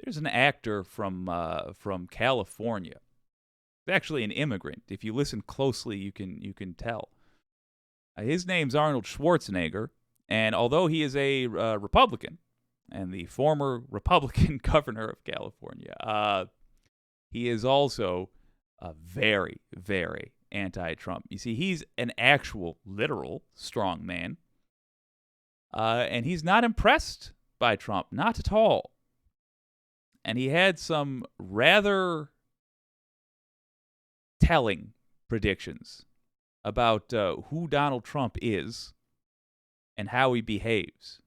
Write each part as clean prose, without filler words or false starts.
There's an actor from California. He's actually an immigrant. If you listen closely, you can tell. His name's Arnold Schwarzenegger, and although he is a Republican and the former Republican governor of California, he is also very, very anti-Trump. You see, he's an actual, literal strong man, and he's not impressed by Trump, not at all. And he had some rather telling predictions about who Donald Trump is and how he behaves.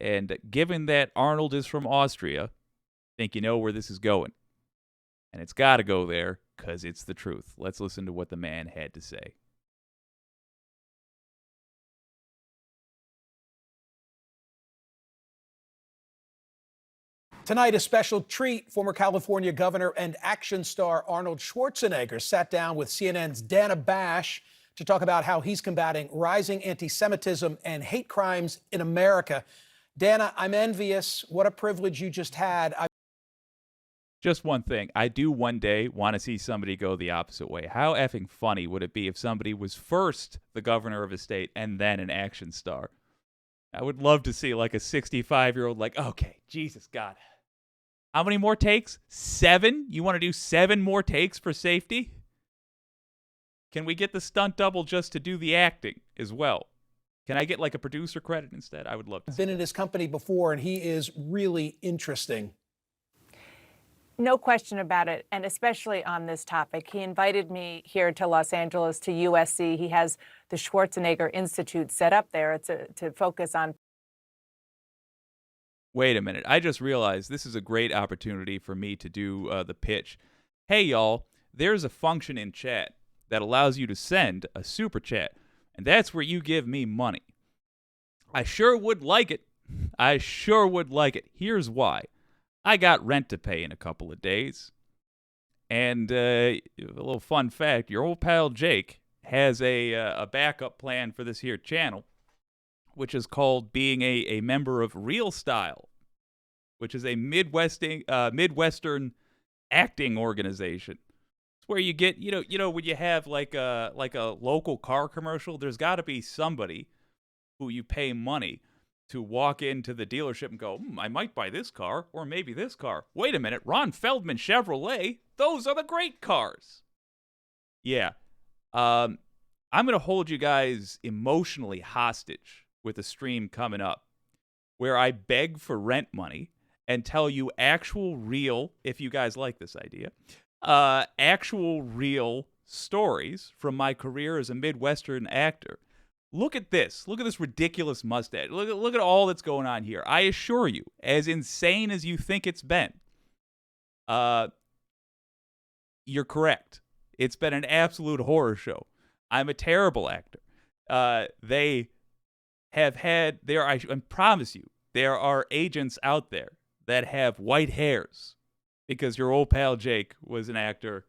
And given that Arnold is from Austria, I think you know where this is going. And it's got to go there because it's the truth. Let's listen to what the man had to say. Tonight, a special treat. Former California governor and action star Arnold Schwarzenegger sat down with CNN's Dana Bash to talk about how he's combating rising anti-Semitism and hate crimes in America. Dana, I'm envious. What a privilege you just had. Just one thing. I do one day want to see somebody go the opposite way. How effing funny would it be if somebody was first the governor of a state and then an action star? I would love to see like a 65-year-old like, okay, Jesus God. How many more takes? 7? You want to do 7 more takes for safety? Can we get the stunt double just to do the acting as well? Can I get like a producer credit instead? I would love to. I've been in his company before, and he is really interesting. No question about it, and especially on this topic. He invited me here to Los Angeles, to USC. He has the Schwarzenegger Institute set up there to focus on. Wait a minute. I just realized this is a great opportunity for me to do the pitch. Hey, y'all, there's a function in chat that allows you to send a super chat, and that's where you give me money. I sure would like it. I sure would like it. Here's why. I got rent to pay in a couple of days. And a little fun fact, your old pal Jake has a backup plan for this here channel, which is called being a member of Real Style, which is a Midwestern acting organization. It's where you get, you know when you have like a local car commercial, there's got to be somebody who you pay money to walk into the dealership and go, I might buy this car or maybe this car. Wait a minute, Ron Feldman Chevrolet, those are the great cars. Yeah. I'm going to hold you guys emotionally hostage with a stream coming up where I beg for rent money and tell you actual real, if you guys like this idea, actual real stories from my career as a Midwestern actor. Look at this. Look at this ridiculous mustache. Look at all that's going on here. I assure you, as insane as you think it's been, you're correct. It's been an absolute horror show. I'm a terrible actor. They have had, I promise you, there are agents out there that have white hairs because your old pal Jake was an actor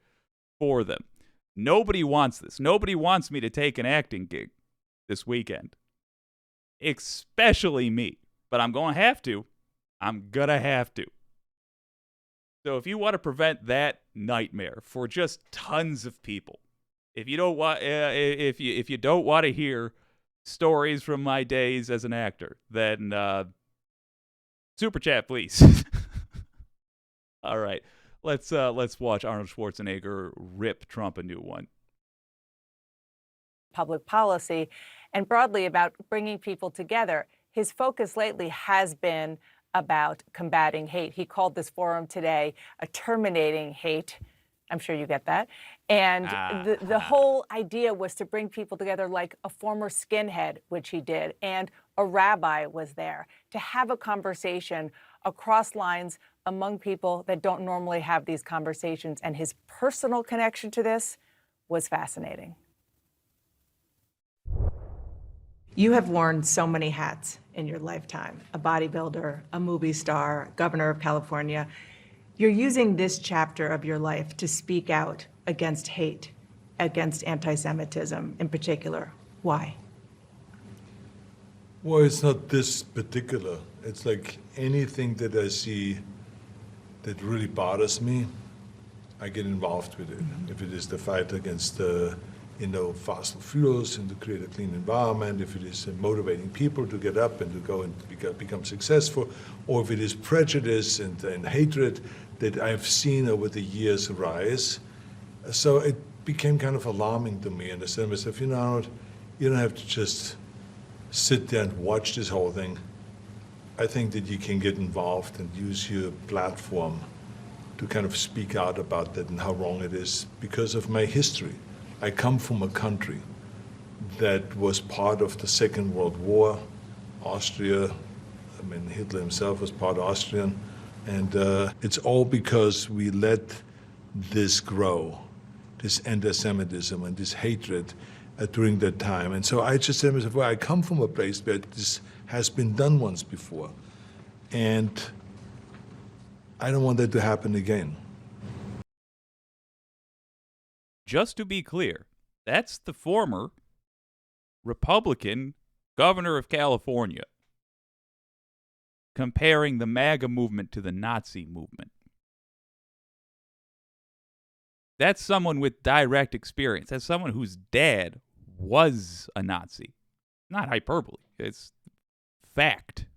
for them. Nobody wants this. Nobody wants me to take an acting gig this weekend, especially me. But I'm going to have to. I'm going to have to. So if you want to prevent that nightmare for just tons of people, if you don't want, if you don't want to hear stories from my days as an actor, then super chat, please. All right, let's watch Arnold Schwarzenegger rip Trump a new one. Public policy and broadly about bringing people together. His focus lately has been about combating hate. He called this forum today a terminating hate. I'm sure you get that. And the whole idea was to bring people together like a former skinhead, which he did, and a rabbi was there to have a conversation across lines among people that don't normally have these conversations. And his personal connection to this was fascinating. You have worn so many hats in your lifetime, a bodybuilder, a movie star, governor of California. You're using this chapter of your life to speak out against hate, against anti-Semitism in particular. Why? Well, it's not this particular It's like anything that I see that really bothers me, I get involved with it. If it is the fight against fossil fuels and to create a clean environment, if it is motivating people to get up and to go and become successful, or if it is prejudice and hatred that I've seen over the years rise. So it became kind of alarming to me, and I said to myself, Arnold, you don't have to just sit there and watch this whole thing. I think that you can get involved and use your platform to kind of speak out about that and how wrong it is because of my history. I come from a country that was part of the Second World War. Austria, Hitler himself was part Austrian. And it's all because we let this grow, this anti-Semitism and this hatred during that time. And so I just said to myself, well, I come from a place where this has been done once before. And I don't want that to happen again. Just to be clear, that's the former Republican governor of California comparing the MAGA movement to the Nazi movement. That's someone with direct experience. That's someone whose dad was a Nazi. Not hyperbole. It's fact.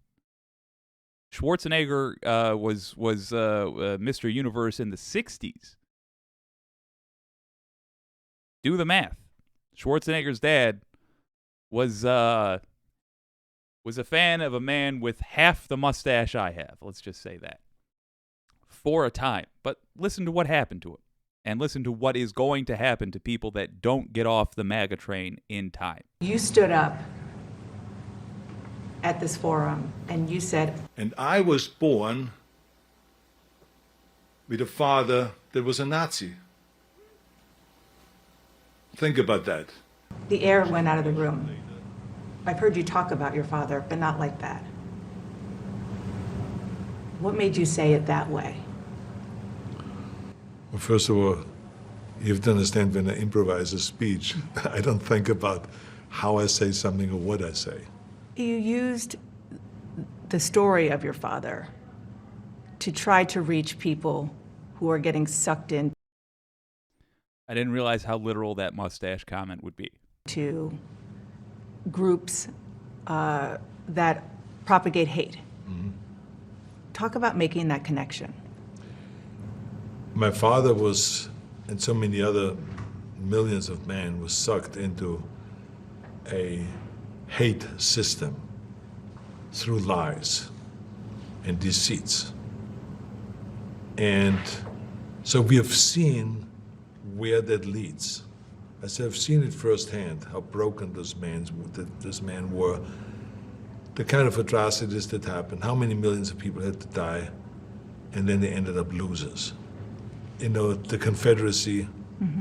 Schwarzenegger was Mr. Universe in the 60s. Do the math. Schwarzenegger's dad was a fan of a man with half the mustache I have. Let's just say that. For a time. But listen to what happened to him. And listen to what is going to happen to people that don't get off the MAGA train in time. You stood up at this forum and you said, and I was born with a father that was a Nazi. Think about that. the air went out of the room. I've heard you talk about your father, but not like that. What made you say it that way? Well, first of all, you have to understand when I improvise a speech, I don't think about how I say something or what I say. You used the story of your father to try to reach people who are getting sucked in I didn't realize how literal that mustache comment would be. to groups that propagate hate. Mm-hmm. Talk about making that connection. My father was, and so many other millions of men, was sucked into a hate system through lies and deceits. And so we have seen where that leads. I said, I've seen it firsthand, how broken those men were, the kind of atrocities that happened, how many millions of people had to die, and then they ended up losers. You know, the Confederacy,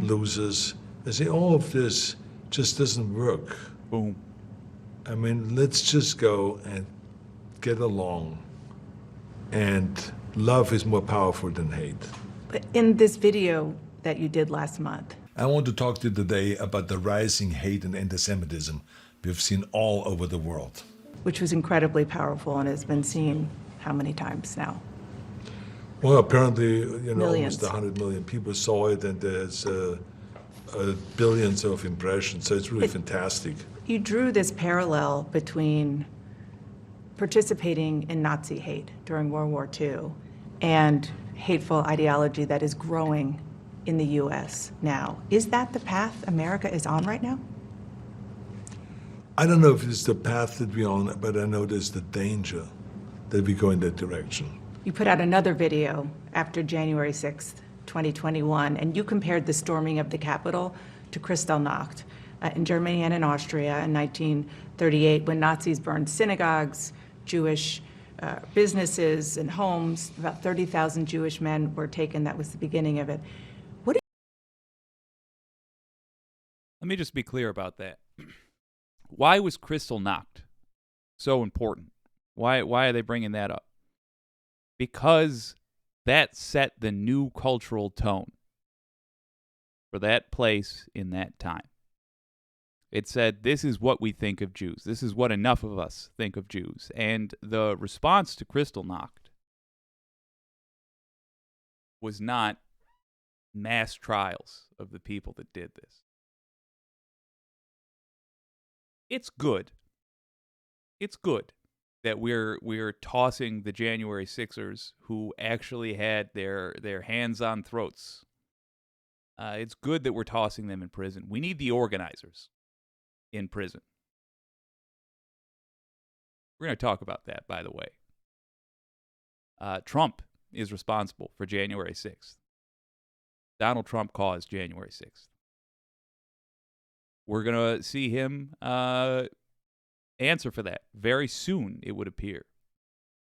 losers. I say, all of this just doesn't work. Boom. I mean, let's just go and get along. And love is more powerful than hate. But in this video that you did last month, I want to talk to you today about the rising hate and anti-Semitism we've seen all over the world. which was incredibly powerful and has been seen how many times now? Well, apparently, Millions. almost 100 million people saw it, and there's billions of impressions, so it's really fantastic. You drew this parallel between participating in Nazi hate during World War II and hateful ideology that is growing in the U.S. now. Is that the path America is on right now? I don't know if it's the path that we're on, but I know there's the danger that we go in that direction. You put out another video after January 6th, 2021, and you compared the storming of the Capitol to Kristallnacht in Germany and in Austria in 1938, when Nazis burned synagogues, Jewish businesses and homes. About 30,000 Jewish men were taken. That was the beginning of it. Let me just be clear about that. Why was Kristallnacht so important? Why are they bringing that up? Because that set the new cultural tone for that place in that time. It said, this is what we think of Jews. This is what enough of us think of Jews. And the response to Kristallnacht was not mass trials of the people that did this. It's good. It's good that we're tossing the January 6ers who actually had their hands on throats. It's good that we're tossing them in prison. We need the organizers in prison. We're going to talk about that, by the way. Trump is responsible for January 6th. Donald Trump caused January 6th. We're going to see him answer for that very soon, it would appear.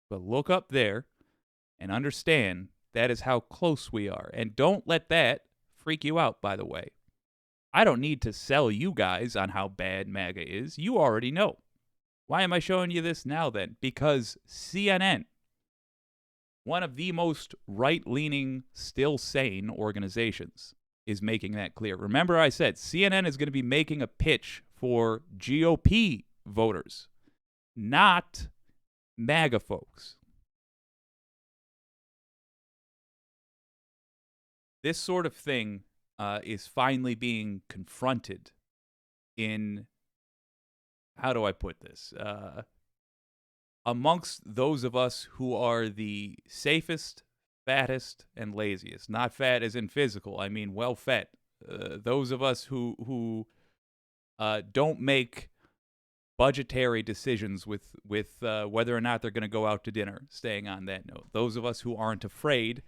But look up there and understand that is how close we are. And don't let that freak you out, by the way. I don't need to sell you guys on how bad MAGA is. You already know. Why am I showing you this now then? Because CNN, one of the most right-leaning, still sane organizations, is making that clear. Remember I said CNN is going to be making a pitch for GOP voters, not MAGA folks. This sort of thing is finally being confronted in, how do I put this? Amongst those of us who are the safest, fattest, and laziest. Not fat as in physical, I mean well-fed. Those of us who don't make budgetary decisions with whether or not they're going to go out to dinner, staying on that note. Those of us who aren't afraid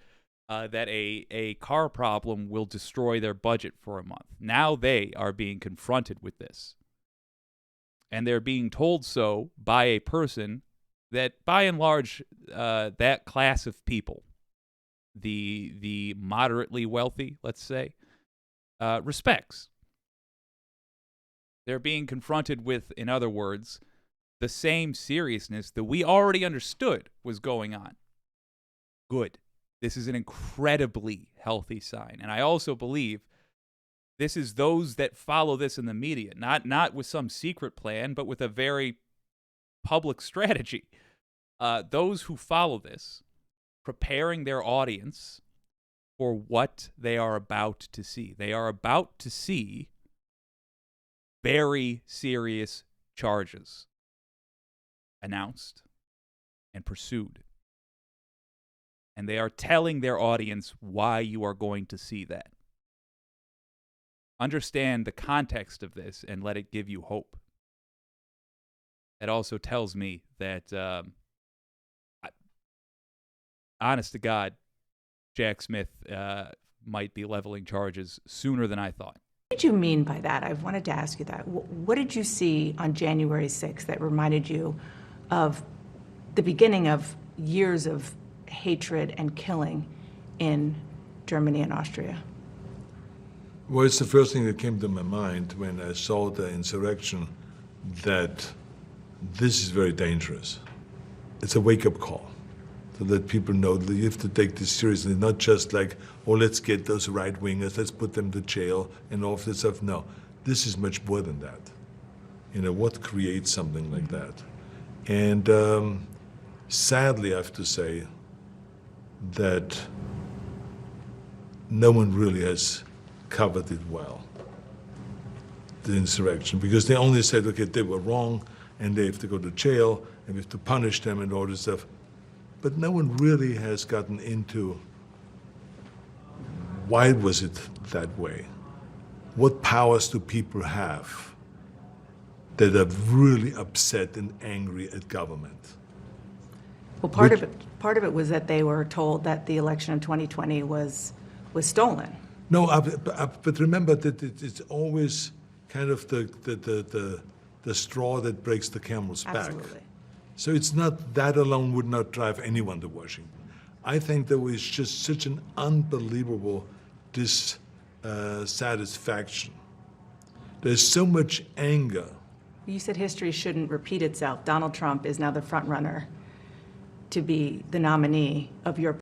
that a car problem will destroy their budget for a month. Now they are being confronted with this. And they're being told so by a person that, by and large, that class of people, the moderately wealthy, let's say, respects. They're being confronted with, in other words, the same seriousness that we already understood was going on. Good. This is an incredibly healthy sign. And I also believe this is those that follow this in the media, not with some secret plan, but with a very public strategy. Those who follow this, preparing their audience for what they are about to see. They are about to see very serious charges announced and pursued. And they are telling their audience why you are going to see that. Understand the context of this and let it give you hope. It also tells me that, honest to God, Jack Smith might be leveling charges sooner than I thought. What did you mean by that? I wanted to ask you that. What did you see on January 6th that reminded you of the beginning of years of hatred and killing in Germany and Austria? Well, it's the first thing that came to my mind when I saw the insurrection, that this is very dangerous. It's a wake-up call to let people know that you have to take this seriously, not just like, oh, let's get those right-wingers, let's put them to jail and all of this stuff. No, this is much more than that. You know, what creates something like that? And sadly, I have to say that no one really has covered it well, the insurrection, because they only said, okay, they were wrong and they have to go to jail and we have to punish them and all this stuff. But no one really has gotten into why was it that way? What powers do people have that are really upset and angry at government? Well, part of it was that they were told that the election of 2020 was stolen. No, but remember that it's always kind of the straw that breaks the camel's back. Absolutely. So it's not, that alone would not drive anyone to Washington. I think there was just such an unbelievable dissatisfaction. There's so much anger. You said history shouldn't repeat itself. Donald Trump is now the front runner to be the nominee of your.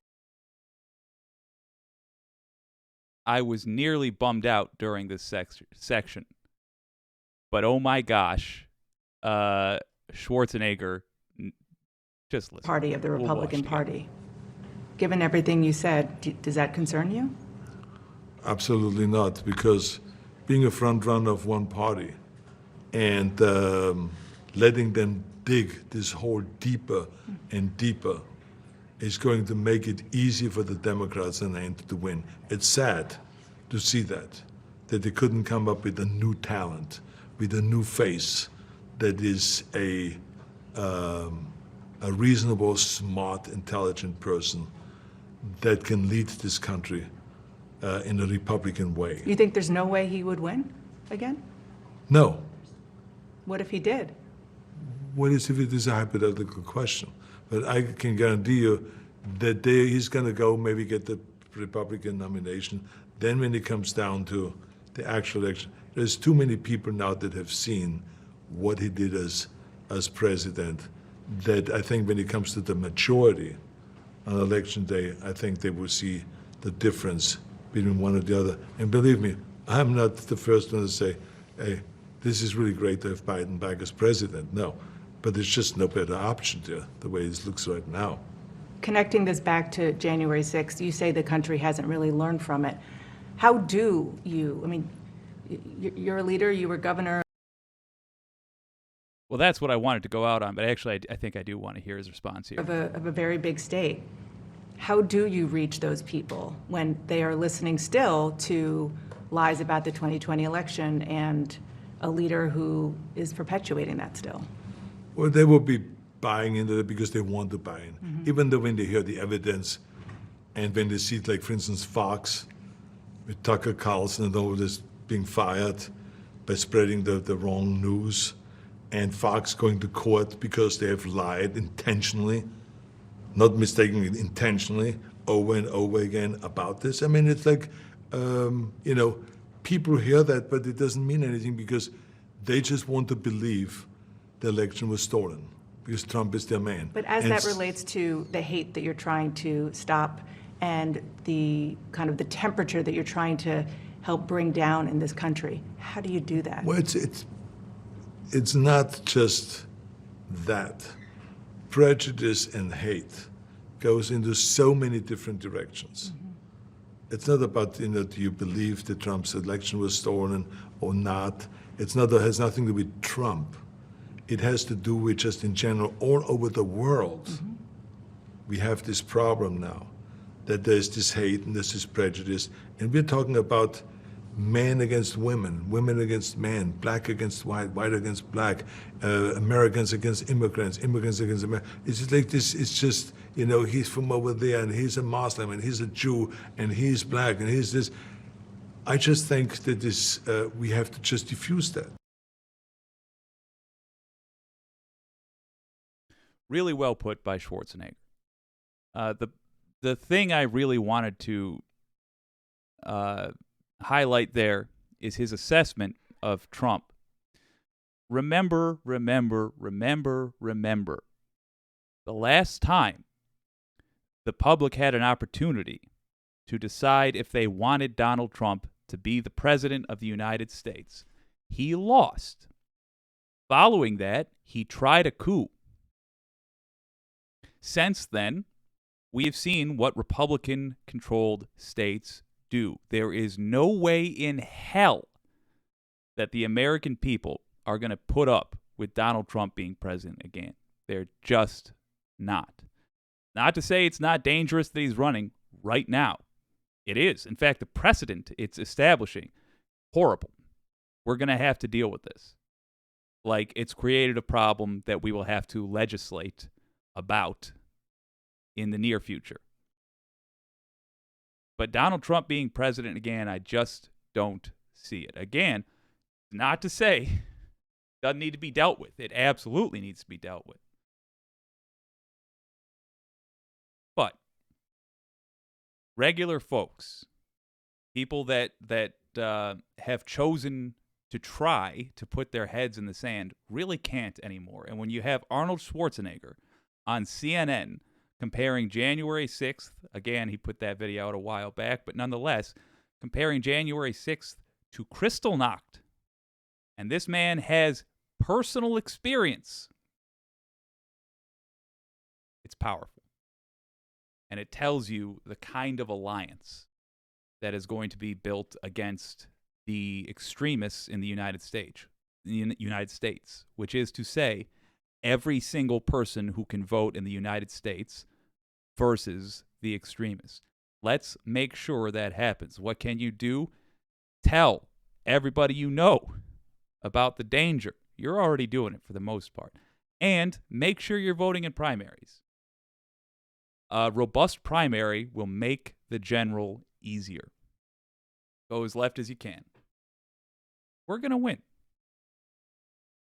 I was nearly bummed out during this section But oh my gosh, Schwarzenegger, just listen. Party of the We'll watch Republican together. Party. Given everything you said, does that concern you? Absolutely not, because being a front runner of one party and letting them dig this hole deeper and deeper is going to make it easier for the Democrats in the end to win. It's sad to see that they couldn't come up with a new talent, with a new face that is a reasonable, smart, intelligent person that can lead this country in a Republican way. You think there's no way he would win again? No. What if he did? What is if it is a hypothetical question? But I can guarantee you that he's going to go maybe get the Republican nomination. Then when it comes down to the actual election, there's too many people now that have seen what he did as president that I think when it comes to the majority on election day, I think they will see the difference between one or the other. And believe me, I'm not the first one to say, hey, this is really great to have Biden back as president. No, but there's just no better option there, the way it looks right now. Connecting this back to January 6th, you say the country hasn't really learned from it. How do you, I mean, you're a leader, you were governor. Well, that's what I wanted to go out on, but actually I think I do want to hear his response here. Of a very big state. How do you reach those people when they are listening still to lies about the 2020 election and a leader who is perpetuating that still? Well, they will be buying into it because they want to buy in. Even though when they hear the evidence and when they see, like, for instance, Fox with Tucker Carlson and all this being fired by spreading the wrong news, and Fox going to court because they have lied intentionally, not mistakenly, intentionally, over and over again about this. I mean, it's like, people hear that, but it doesn't mean anything because they just want to believe the election was stolen because Trump is their man. But as that relates to the hate that you're trying to stop and the kind of the temperature that you're trying to help bring down in this country, how do you do that? Well, it's not just that. Prejudice and hate goes into so many different directions. It's not about, do you believe that Trump's election was stolen or not? It has nothing to do with Trump. It has to do with just in general, all over the world, we have this problem now, that there's this hate and there's this prejudice. And we're talking about men against women, women against men, black against white, white against black, Americans against immigrants, immigrants against Americans. It's just like this, it's just, he's from over there and he's a Muslim and he's a Jew and he's black and he's this. I just think that this, we have to just diffuse that. Really well put by Schwarzenegger. The thing I really wanted to highlight there is his assessment of Trump. Remember. The last time the public had an opportunity to decide if they wanted Donald Trump to be the president of the United States, he lost. Following that, he tried a coup. Since then, we have seen what Republican-controlled states do. There is no way in hell that the American people are going to put up with Donald Trump being president again. They're just not. Not to say it's not dangerous that he's running right now. It is. In fact, the precedent it's establishing, horrible. We're going to have to deal with this. Like, it's created a problem that we will have to legislate about in the near future. But Donald Trump being president again, I just don't see it. Again, not to say it doesn't need to be dealt with. It absolutely needs to be dealt with. But regular folks, people that have chosen to try to put their heads in the sand, really can't anymore. And when you have Arnold Schwarzenegger on CNN comparing January 6th, again, he put that video out a while back, but nonetheless, comparing January 6th to Kristallnacht And this man has personal experience. It's powerful. And it tells you the kind of alliance that is going to be built against the extremists in the United States, which is to say, every single person who can vote in the United States versus the extremists. Let's make sure that happens. What can you do? Tell everybody you know about the danger. You're already doing it for the most part. And make sure you're voting in primaries. A robust primary will make the general easier. Go as left as you can. We're going to win.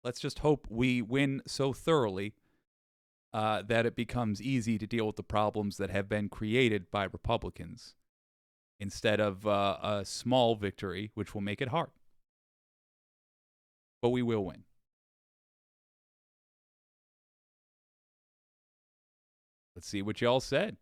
Let's just hope we win so thoroughly that it becomes easy to deal with the problems that have been created by Republicans instead of a small victory, which will make it hard. But we will win. Let's see what y'all said.